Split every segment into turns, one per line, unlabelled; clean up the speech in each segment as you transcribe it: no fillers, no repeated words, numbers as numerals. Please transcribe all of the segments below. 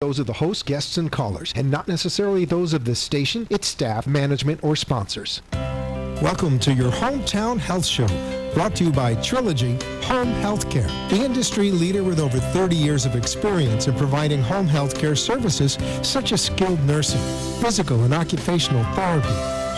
Those of the hosts, guests, and callers, and not necessarily those of the station, its staff, management, or sponsors. Welcome to your Hometown Health Show, brought to you by Triology Home Healthcare, the industry leader with over 30 years of experience in providing home healthcare services such as skilled nursing, physical and occupational therapy,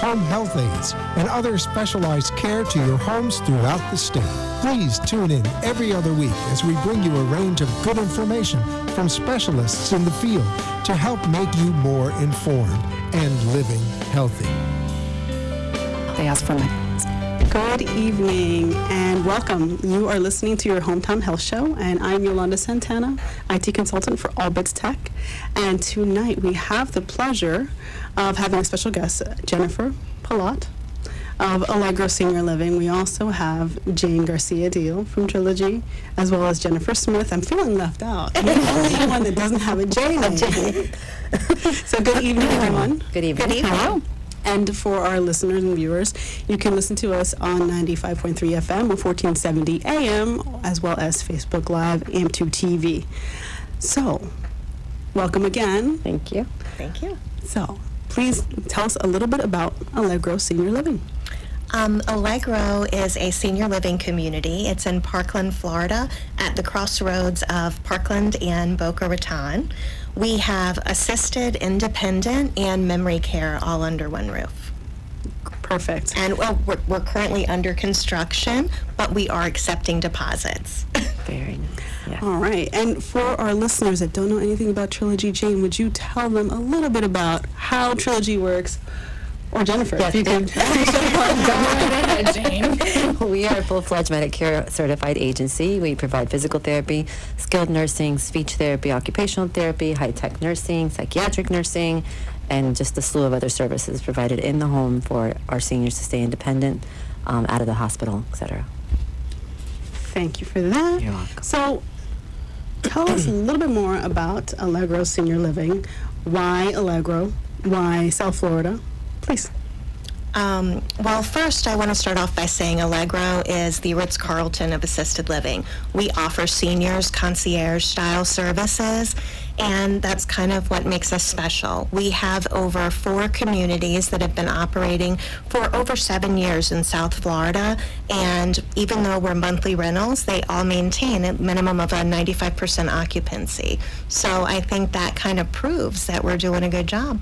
home health aides, and other specialized care to your homes throughout the state. Please tune in every other week as we bring you a range of good information from specialists in the field to help make you more informed and living healthy.
They asked for my Good evening and welcome. You are listening to your Hometown Health Show, and I'm Yolanda Santana, IT consultant for All Bits Tech. And tonight we have the pleasure of having a special guest, Jennifer Palat of Allegro Senior Living. We also have Jane Garcia-Deal from Triology, as well as Jennifer Smith. I'm feeling left out. I'm the only one that doesn't have a J name. So good evening, everyone.
Good evening.
Good evening. Hello. And for our listeners and viewers, you can listen to us on 95.3 FM or 1470 AM, as well as Facebook Live, AM2 TV. So, welcome again.
Thank you. Thank you.
So, please tell us a little bit about Allegro Senior Living.
Allegro is a senior living community. It's in Parkland, Florida, at the crossroads of Parkland and Boca Raton. We have assisted, independent, and memory care all under one roof.
Perfect.
And we're currently under construction, but we are accepting deposits.
Very nice. Yeah. All right. And for our listeners that don't know anything about Triology, Jane, would you tell them a little bit about how Triology works? Or Jennifer,
yes,
if you can.
Jane. We are a full-fledged Medicare certified agency. We provide physical therapy, skilled nursing, speech therapy, occupational therapy, high-tech nursing, psychiatric nursing, and just a slew of other services provided in the home for our seniors to stay independent, out of the hospital, etc.
Thank you for that.
You're welcome.
So, tell us a little bit more about Allegro Senior Living. Why Allegro? Why South Florida? Please.
Well, first, I want to start off by saying Allegro is the Ritz-Carlton of assisted living. We offer seniors concierge-style services, and that's kind of what makes us special. We have over 4 communities that have been operating for over 7 years in South Florida, and even though we're monthly rentals, they all maintain a minimum of a 95% occupancy. So I think that kind of proves that we're doing a good job.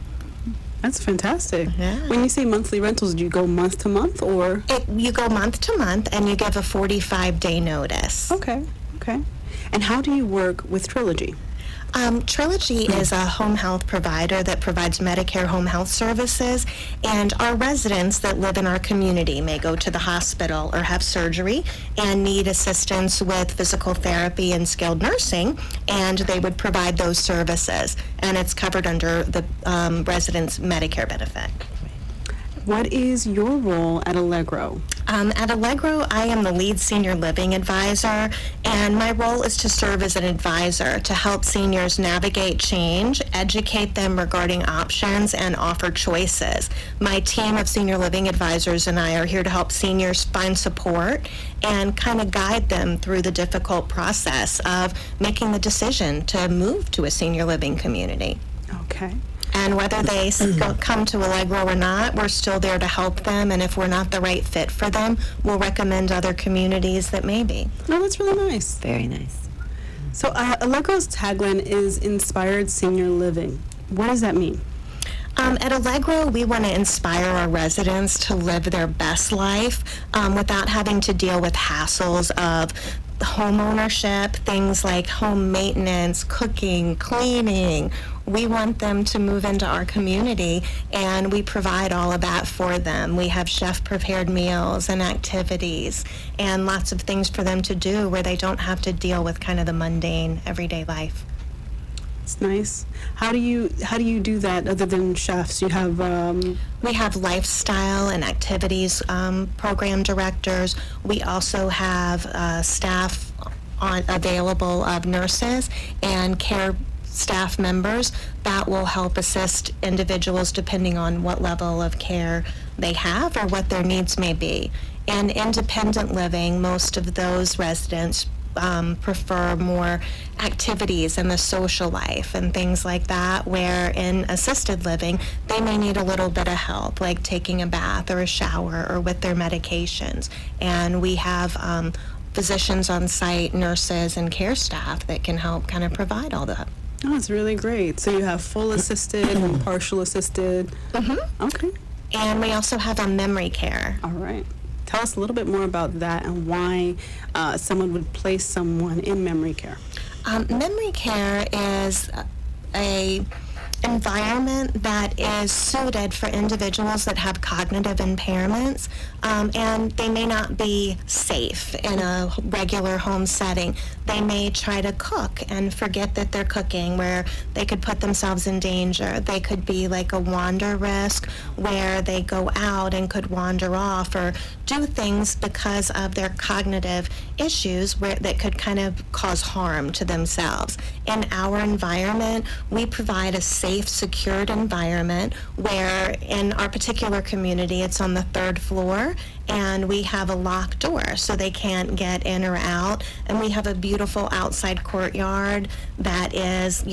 That's fantastic.
Yeah.
When you say monthly rentals, do you go month to month or?
You go month to month, and you give a 45-day notice.
Okay. And how do you work with Triology?
Triology is a home health provider that provides Medicare home health services, and our residents that live in our community may go to the hospital or have surgery and need assistance with physical therapy and skilled nursing, and they would provide those services, and it's covered under the resident's Medicare benefit.
What is your role at Allegro?
At Allegro, I am the lead senior living advisor, and my role is to serve as an advisor to help seniors navigate change, educate them regarding options, and offer choices. My team of senior living advisors and I are here to help seniors find support and kind of guide them through the difficult process of making the decision to move to a senior living community.
Okay.
And whether they come to Allegro or not, we're still there to help them. And if we're not the right fit for them, we'll recommend other communities that may be.
Oh, that's really nice.
Very nice.
So Allegro's tagline is Inspired Senior Living. What does that mean?
At Allegro, we want to inspire our residents to live their best life without having to deal with hassles of home ownership, things like home maintenance, cooking, cleaning. We want them to move into our community, and we provide all of that for them. We have chef-prepared meals and activities and lots of things for them to do where they don't have to deal with kind of the mundane everyday life.
It's nice. How do you do that other than chefs? You have
we have lifestyle and activities program directors. We also have staff available of nurses and care staff members that will help assist individuals depending on what level of care they have or what their needs may be. In independent living, most of those residents prefer more activities in the social life and things like that, where in assisted living, they may need a little bit of help, like taking a bath or a shower or with their medications. And we have physicians on site, nurses, and care staff that can help kind of provide all that.
Oh, it's really great. So you have full assisted and partial assisted. Okay.
And we also have a memory care.
All right. Tell us a little bit more about that and why someone would place someone in memory care.
Memory care is a environment that is suited for individuals that have cognitive impairments, and they may not be safe in a regular home setting. They may try to cook and forget that they're cooking, where they could put themselves in danger. They could be like a wander risk, where they go out and could wander off or do things because of their cognitive issues that could kind of cause harm to themselves. In our environment, we provide a safe, secured environment where in our particular community, it's on the 3rd floor, and we have a locked door so they can't get in or out. And we have a beautiful outside courtyard that is,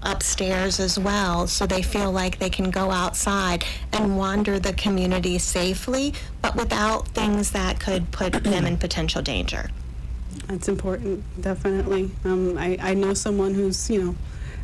upstairs as well, so they feel like they can go outside and wander the community safely, but without things that could put them in potential danger.
That's important, definitely. I know someone who's,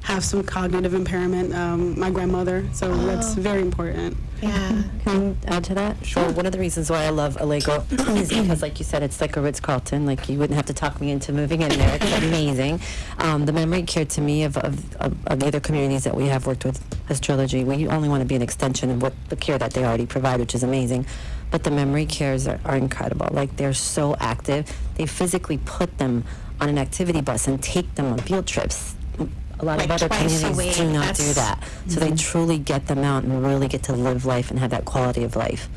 have some cognitive impairment, my grandmother, so that's very important.
Yeah.
Can I add to that? Sure. One of the reasons why I love Allegro is because, like you said, it's like a Ritz-Carlton. Like, you wouldn't have to talk me into moving in there. It's amazing. The memory care, to me, of the other communities that we have worked with as Trilogy, we only want to be an extension of what the care that they already provide, which is amazing. But the memory cares are incredible. Like, they're so active. They physically put them on an activity bus and take them on field trips. A lot of other communities do not do that. So they truly get them out and really get to live life and have that quality of life,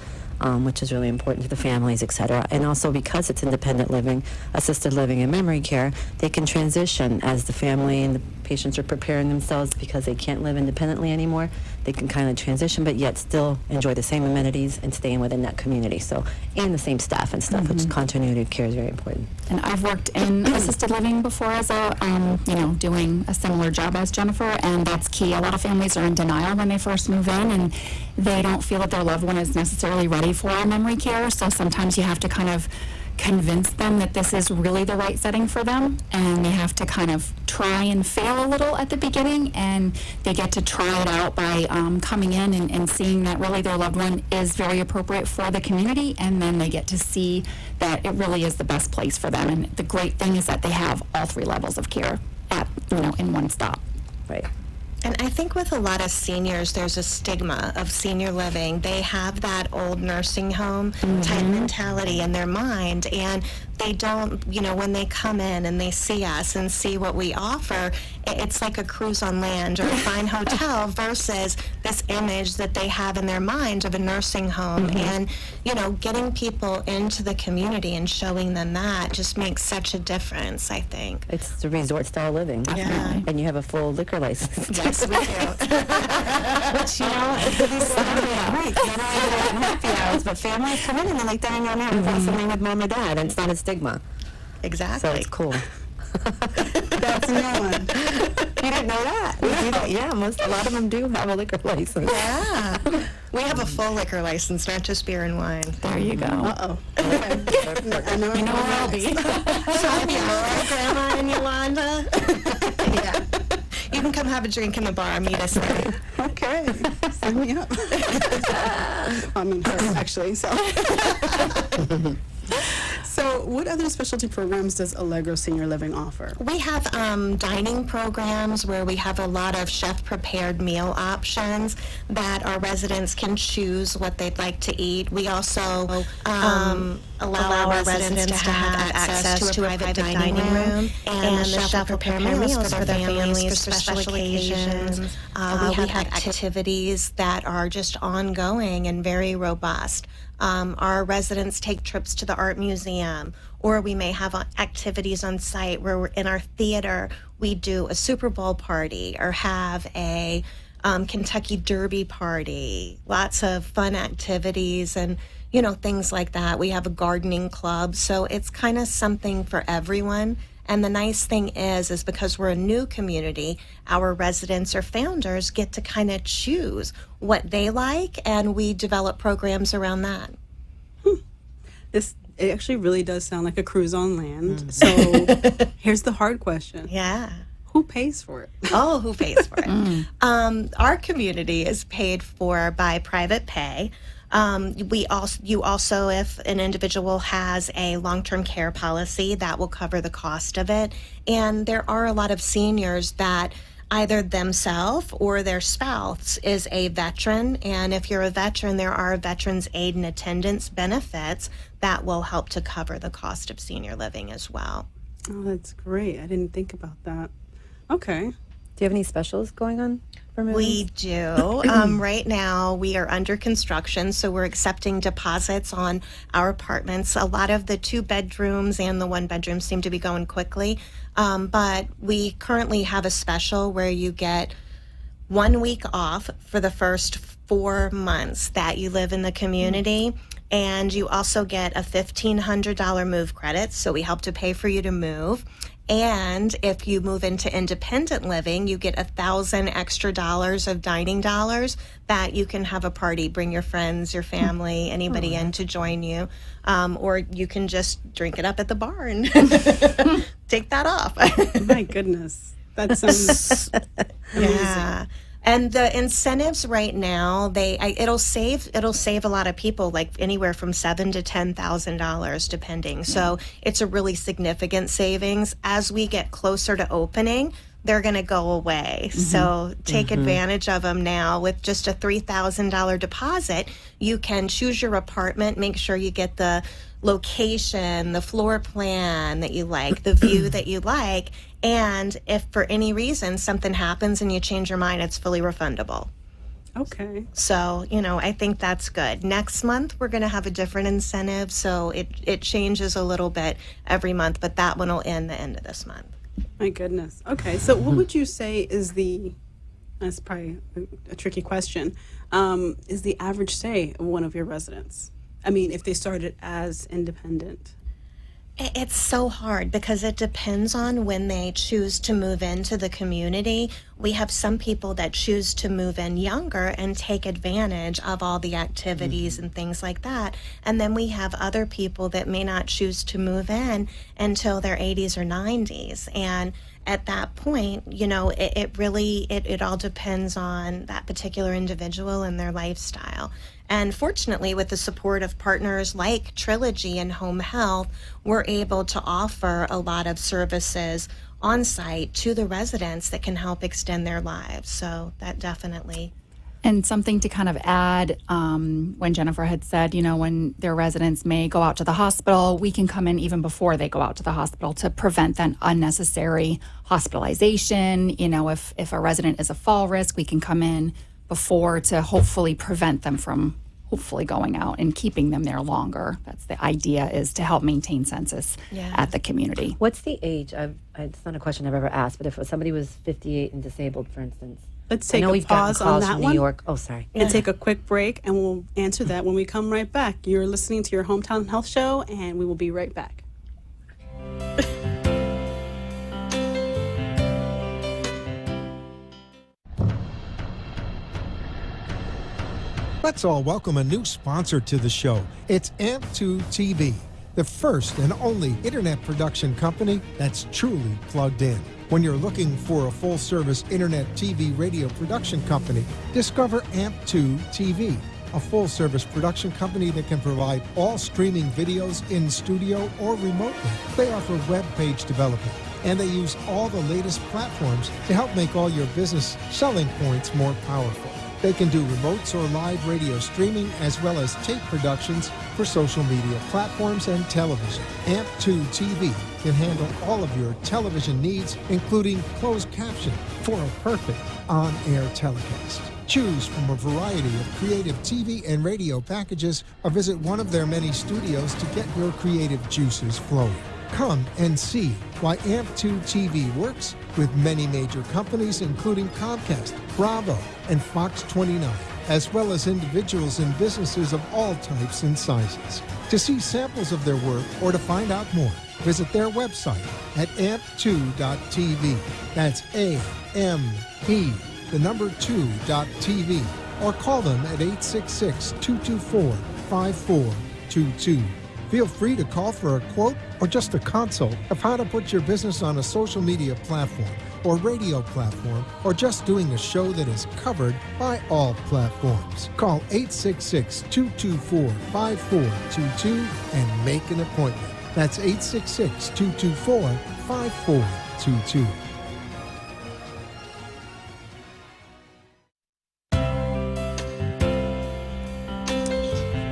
which is really important to the families, et cetera. And also, because it's independent living, assisted living, and memory care, they can transition as the family and the patients are preparing themselves because they can't live independently anymore. They can kind of transition, but yet still enjoy the same amenities and staying within that community. So, and the same staff and stuff, which continuity of care is very important.
And I've worked in assisted living before as doing a similar job as Jennifer, and that's key. A lot of families are in denial when they first move in, and they don't feel that their loved one is necessarily ready for memory care. So sometimes you have to kind of convince them that this is really the right setting for them, and they have to kind of try and fail a little at the beginning, and they get to try it out by coming in and seeing that really their loved one is very appropriate for the community, and then they get to see that it really is the best place for them. And the great thing is that they have all 3 levels of care at in one stop.
Right.
And I think with a lot of seniors, there's a stigma of senior living. They have that old nursing home type mentality in their mind, and they don't, when they come in and they see us and see what we offer, it's like a cruise on land or a fine hotel versus this image that they have in their mind of a nursing home. And, getting people into the community and showing them that just makes such a difference, I think.
It's the resort style living.
Yeah.
And you have a full liquor license.
Yes, we do.
Which, it could be Saturday night. Not only happy hours, but families come in and they're like, dang, I'm having something with mom or dad, and it's not a stigma.
Exactly.
So it's cool.
That's a new one.
You didn't know that? We do that. Yeah, a lot of them do have a liquor license.
Yeah. We have a full liquor license, not just beer and wine.
There you go.
Uh-oh. Okay. I know
where I'll be.
Grandma and Yolanda. Yeah. You can come have a drink in the bar. Meet us there.
Okay. Sign me up. I mean, her, actually, so. So what other specialty programs does Allegro Senior Living offer?
We have dining programs where we have a lot of chef-prepared meal options that our residents can choose what they'd like to eat. We also allow our residents to have access to a private dining room and the chef-prepare meals for their families for special occasions. We have activities that are just ongoing and very robust. Our residents take trips to the art museum, or we may have activities on site where we're in our theater, we do a Super Bowl party or have a Kentucky Derby party, lots of fun activities and, things like that. We have a gardening club, so it's kind of something for everyone. And the nice thing is because we're a new community, our residents or founders get to kind of choose what they like, and we develop programs around that.
It actually really does sound like a cruise on land. So here's the hard question.
Yeah.
Who pays for it?
Oh, who pays for it? Our community is paid for by private pay. You also, if an individual has a long-term care policy, that will cover the cost of it. And there are a lot of seniors that either themselves or their spouse is a veteran. And if you're a veteran, there are veterans aid and attendance benefits that will help to cover the cost of senior living as well.
Oh, that's great. I didn't think about that. Okay.
Do you have any specials going on for move-ins?
We do. Right now, we are under construction, so we're accepting deposits on our apartments. A lot of the 2 bedrooms and the 1 bedroom seem to be going quickly, but we currently have a special where you get 1 week off for the first 4 months that you live in the community. And you also get a $1,500 move credit, so we help to pay for you to move. And if you move into independent living, you get $1,000 extra of dining dollars that you can have a party, bring your friends, your family, anybody in to join you. Or you can just drink it up at the bar and take that off.
My goodness. That sounds amazing.
Yeah. And the incentives right now, it'll save a lot of people, like anywhere from $7,000 to $10,000 depending. So it's a really significant savings. As we get closer to opening, they're going to go away. So take advantage of them now. With just a $3,000 deposit, you can choose your apartment, make sure you get the location, the floor plan that you like, the view that you like, and if for any reason something happens and you change your mind, it's fully refundable.
Okay.
So, I think that's good. Next month, we're going to have a different incentive, so it changes a little bit every month, but that one will end the end of this month.
My goodness. Okay. So what would you say is that's probably a tricky question, is the average stay of one of your residents? I mean, if they started as independent.
It's so hard because it depends on when they choose to move into the community. We have some people that choose to move in younger and take advantage of all the activities and things like that. And then we have other people that may not choose to move in until their 80s or 90s. And at that point, it all depends on that particular individual and their lifestyle. And fortunately, with the support of partners like Trilogy and Home Health, we're able to offer a lot of services on site to the residents that can help extend their lives. So that definitely.
And something to kind of add, when Jennifer had said, when their residents may go out to the hospital, we can come in even before they go out to the hospital to prevent that unnecessary hospitalization. If a resident is a fall risk, we can come in before to hopefully prevent them from hopefully going out and keeping them there longer. That's the idea, is to help maintain census at the community.
What's the age? It's not a question I've ever asked, but if somebody was 58 and disabled, for instance.
Let's take a pause on that
from
one.
New York. Oh, sorry.
And take a quick break, and we'll answer that when we come right back. You're listening to your Hometown Health Show, and we will be right back.
Let's all welcome a new sponsor to the show. It's AMP2 TV, the first and only internet production company that's truly plugged in. When you're looking for a full-service internet TV radio production company, discover AMP2 TV, a full-service production company that can provide all streaming videos in studio or remotely. They offer web page development, and they use all the latest platforms to help make all your business selling points more powerful. They can do remotes or live radio streaming, as well as tape productions for social media platforms and television. AMP2 TV can handle all of your television needs, including closed caption for a perfect on-air telecast. Choose from a variety of creative TV and radio packages, or visit one of their many studios to get your creative juices flowing. Come and see why AMP2 TV works with many major companies, including Comcast, Bravo, and Fox 29, as well as individuals and businesses of all types and sizes. To see samples of their work or to find out more, visit their website at amp2.tv. That's A-M-P, the number 2.tv. Or call them at 866-224-5422. Feel free to call for a quote or just a consult of how to put your business on a social media platform or radio platform, or just doing a show that is covered by all platforms. Call 866-224-5422 and make an appointment. That's 866-224-5422.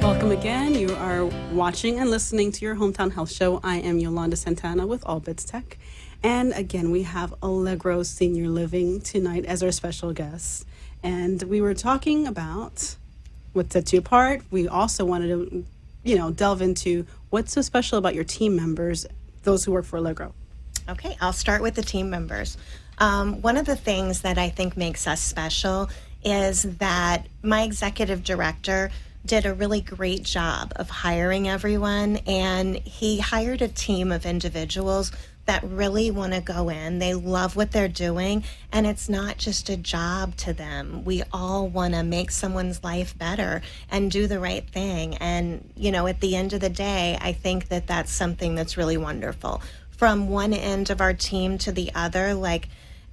Welcome again. You are watching and listening to your Hometown Health Show. I am Yolanda Santana with All Bits Tech. And again, we have Allegro Senior Living tonight as our special guest. And we were talking about what sets you apart. We also wanted to, delve into what's so special about your team members, those who work for Allegro.
Okay, I'll start with the team members. One of the things that I think makes us special is that my executive director did a really great job of hiring everyone, and he hired a team of individuals that really want to go in. They love what they're doing, and it's not just a job to them. We all want to make someone's life better and do the right thing. And, at the end of the day, I think that that's something that's really wonderful. From one end of our team to the other, like,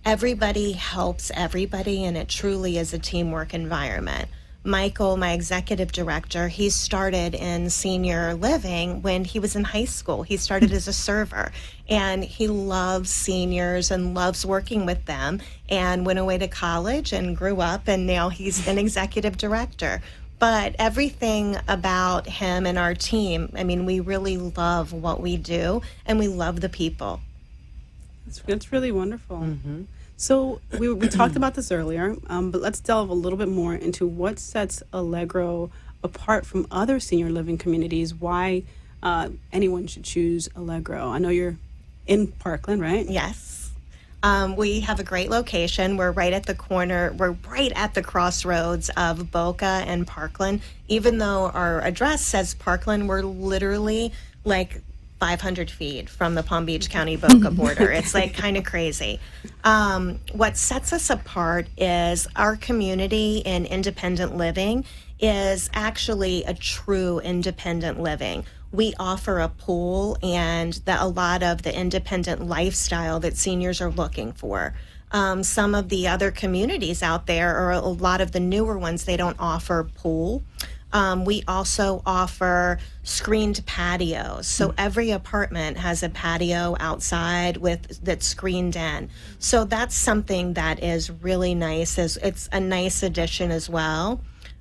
everybody helps everybody, and it truly is a teamwork environment. Michael, my executive director, he started in senior living when he was in high school. He started as a server, and he loves seniors and loves working with them, and went away to college and grew up, and now he's an executive director. But everything about him and our team, we really love what we do, and we love the people.
That's really wonderful. Mm-hmm. So we talked about this earlier, but let's delve a little bit more into what sets Allegro apart from other senior living communities, why anyone should choose Allegro. I know you're in Parkland, right?
Yes. We have a great location. We're right at the corner. We're right at the crossroads of Boca and Parkland. Even though our address says Parkland, we're literally like 500 feet from the Palm Beach County Boca border. It's like kind of crazy. What sets us apart is our community in independent living is actually a true independent living. We offer a pool and a lot of the independent lifestyle that seniors are looking for. Some of the other communities out there, or a lot of the newer ones, they don't offer pool. We also offer screened patios. So every apartment has a patio outside that's screened in. So that's something that is really nice. It's a nice addition as well.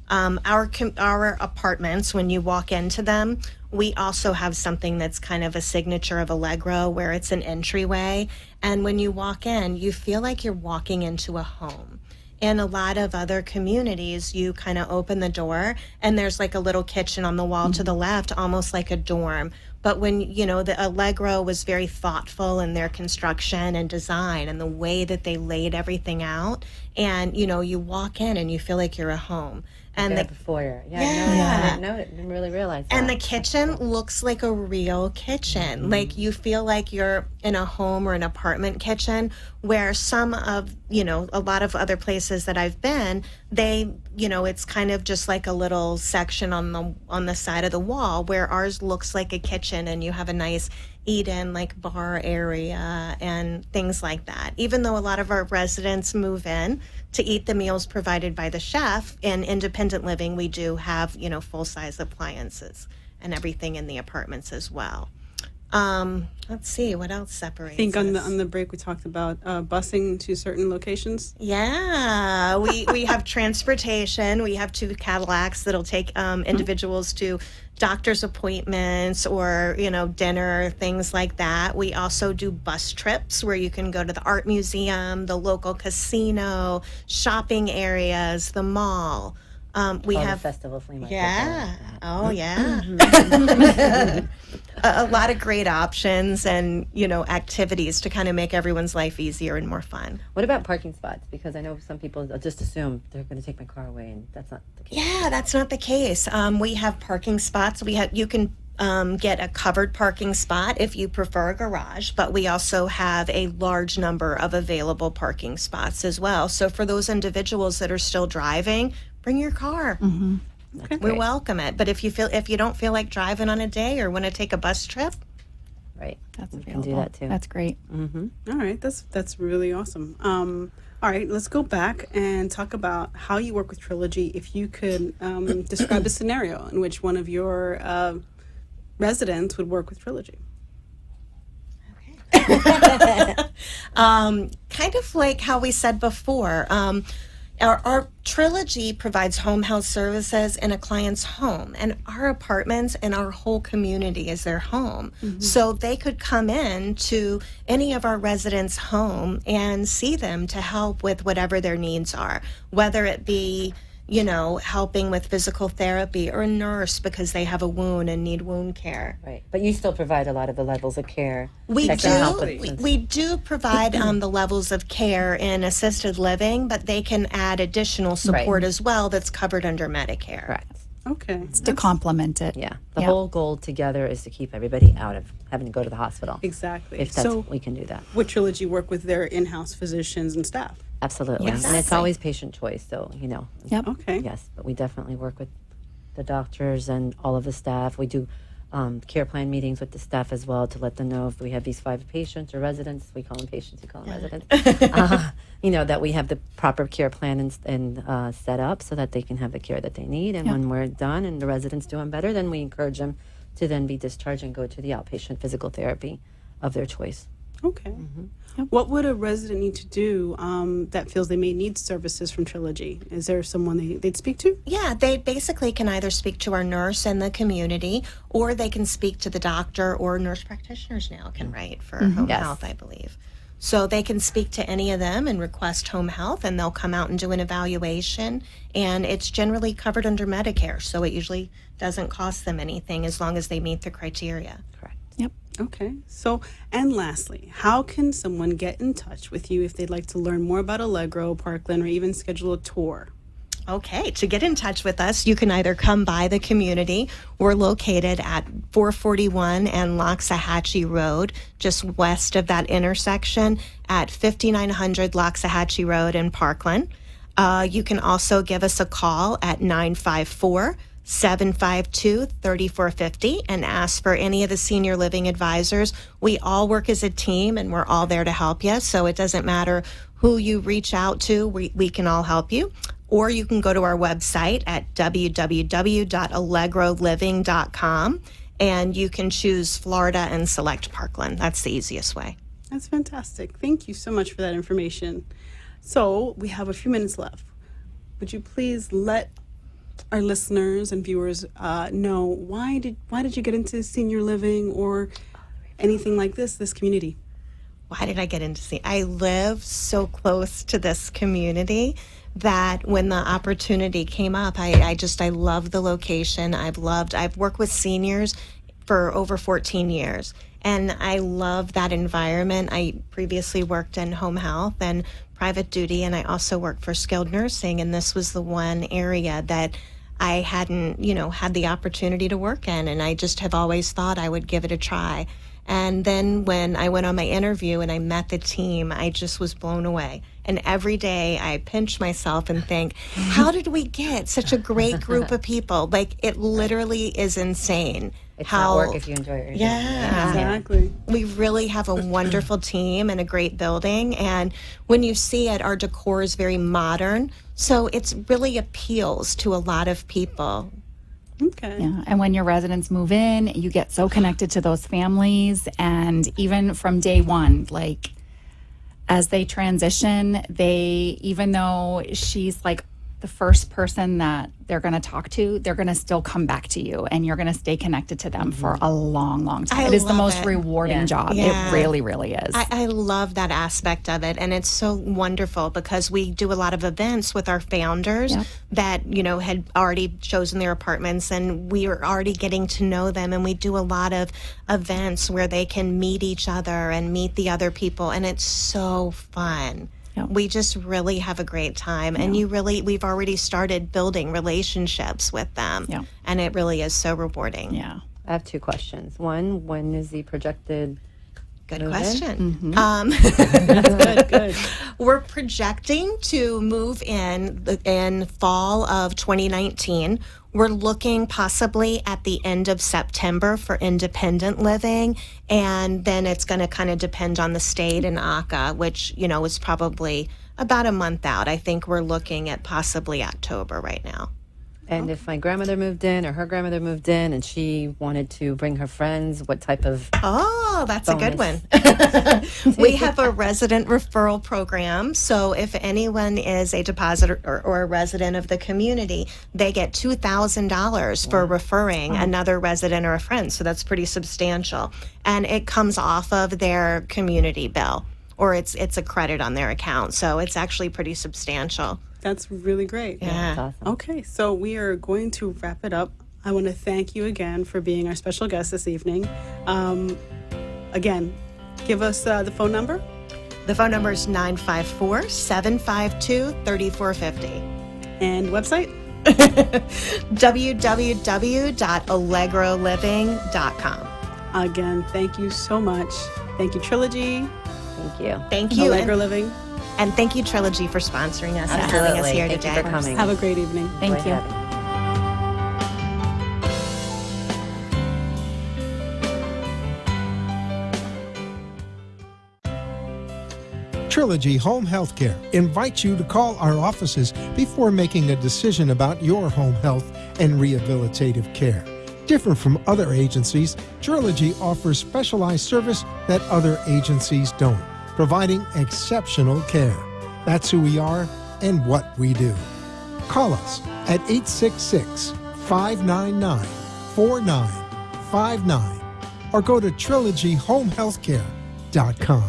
Our apartments, when you walk into them, we also have something that's kind of a signature of Allegro, where it's an entryway. And when you walk in, you feel like you're walking into a home. In a lot of other communities, you kind of open the door and there's like a little kitchen on the wall to the left, almost like a dorm. But when, the Allegro was very thoughtful in their construction and design and the way that they laid everything out. And, you walk in and you feel like you're at home. And
the foyer. I didn't really realize that.
And the kitchen looks like a real kitchen. Mm-hmm. Like you feel like you're in a home or an apartment kitchen, where some of, a lot of other places that I've been, they, it's kind of just like a little section on the side of the wall, where ours looks like a kitchen, and you have a nice eat-in like bar area and things like that. Even though a lot of our residents move in to eat the meals provided by the chef, in independent living we do have full-size appliances and everything in the apartments as well. Let's see what else separates.
I think on the break we talked about busing to certain locations.
Yeah, we have transportation. We have 2 Cadillacs that'll take individuals to doctor's appointments or dinner, things like that. We also do bus trips where you can go to the art museum, the local casino, shopping areas, the mall. We have
the festival flea market.
Yeah. Oh, yeah. A lot of great options and, activities to kind of make everyone's life easier and more fun.
What about parking spots? Because I know some people just assume they're going to take my car away, and that's not the case.
Yeah, that's not the case. We have parking spots. You can get a covered parking spot if you prefer a garage, but we also have a large number of available parking spots as well. So for those individuals that are still driving, bring your car. We welcome it. But if you don't feel like driving on a day or want to take a bus trip,
Right.
That's
We
available.
can do that too.
That's great.
All right, that's really awesome. All right, let's go back and talk about how you work with Trilogy. If you could describe a scenario in which one of your residents would work with Trilogy.
kind of like how we said before, our Trilogy provides home health services in a client's home, and our apartments and our whole community is their home. So they could come in to any of our residents' home and see them to help with whatever their needs are, whether it be helping with physical therapy, or a nurse because they have a wound and need wound care.
Right. But you still provide a lot of the levels of care.
We
that can help
do.
with-
We do provide the levels of care in assisted living, but they can add additional support as well that's covered under Medicare.
Correct.
Okay.
It's to complement it.
Yeah. The
Yeah.
whole goal together is to keep everybody out of having to go to the hospital.
Exactly.
If that's,
So
we can do that.
would Trilogy work with their in-house physicians and staff?
Absolutely. And it's
Exactly.
always patient choice. So,
Yep.
Okay.
yes, but we definitely work with the doctors and all of the staff. We do care plan meetings with the staff as well to let them know if we have these 5 patients or residents, we call them patients, we call them residents, that we have the proper care plan and set up so that they can have the care that they need. And
Yep.
when we're done and the resident's doing better, then we encourage them to then be discharged and go to the outpatient physical therapy of their choice.
Okay. What would a resident need to do that feels they may need services from Trilogy? Is there someone they'd speak to?
Yeah, they basically can either speak to our nurse in the community, or they can speak to the doctor, or nurse practitioners now can write for home
Yes.
health, I believe. So they can speak to any of them and request home health, and they'll come out and do an evaluation. And it's generally covered under Medicare, so it usually doesn't cost them anything as long as they meet the criteria.
Correct.
Yep.
Okay. So, and lastly, how can someone get in touch with you if they'd like to learn more about Allegro, Parkland, or even schedule a tour?
Okay, to get in touch with us, you can either come by the community. We're located at 441 and Loxahatchee Road, just west of that intersection at 5900 Loxahatchee Road in Parkland. You can also give us a call at 954-752-3450 and ask for any of the senior living advisors. We all work as a team, and we're all there to help you. So it doesn't matter who you reach out to, we can all help you. Or you can go to our website at www.allegroliving.com, and you can choose Florida and select Parkland. That's the easiest way.
That's fantastic. Thank you so much for that information. So we have a few minutes left. Would you please let our listeners and viewers know why did you get into senior living or anything like this community?
Why did I get into I live so close to this community that when the opportunity came up, I love the location. I've worked with seniors for over 14 years, and I love that environment. I previously worked in home health and private duty, and I also worked for skilled nursing, and this was the one area that I hadn't, had the opportunity to work in, and I just have always thought I would give it a try. And then when I went on my interview and I met the team, I just was blown away. And every day I pinch myself and think, how did we get such a great group of people? Like, it literally is insane.
It's not work if you enjoy it.
Yeah.
Exactly.
We really have a wonderful team and a great building. And when you see it, our decor is very modern. So it really appeals to a lot of people.
Okay.
Yeah, and when your residents move in, you get so connected to those families, and even from day one, like as they transition, even though she's like the first person that they're going to talk to, they're going to still come back to you, and you're going to stay connected to them for a long, long time.
I
It is the
love
most
it.
rewarding job.
Yeah.
It really, really is.
I love that aspect of it, and it's so wonderful because we do a lot of events with our founders
Yep.
that had already chosen their apartments, and we are already getting to know them, and we do a lot of events where they can meet each other and meet the other people, and it's so fun.
Yep.
We just really have a great time, and we've already started building relationships with them,
Yeah.
and it really is so rewarding.
Yeah.
I have two questions. One, when is the projected
Good
move-in?
question.
Good.
We're projecting to move in fall of 2019. We're looking possibly at the end of September for independent living, and then it's going to kind of depend on the state and ACA, which, is probably about a month out. I think we're looking at possibly October right now.
And if my grandmother moved in or her grandmother moved in and she wanted to bring her friends, what type of
Oh, that's a good one. We have a resident referral program. So if anyone is a depositor or a resident of the community, they get $2,000 for referring another resident or a friend. So that's pretty substantial. And it comes off of their community bill, or it's a credit on their account. So it's actually pretty substantial.
That's really great.
Yeah.
That's awesome.
Okay, so we are going to wrap it up. I want to thank you again for being our special guest this evening. Again, give us the phone number.
The phone number is 954-752-3450.
And website?
www.allegroliving.com.
Again, thank you so much. Thank you, Trilogy.
Thank you.
Thank you.
Allegro Living.
And thank you, Trilogy, for sponsoring us and having us here
Thank
today.
you for coming.
Have a great evening.
Thank
Enjoy
you.
having me.
Trilogy Home Healthcare invites you to call our offices before making a decision about your home health and rehabilitative care. Different from other agencies, Trilogy offers specialized service that other agencies don't, providing exceptional care. That's who we are and what we do. Call us at 866-599-4959 or go to trilogyhomehealthcare.com.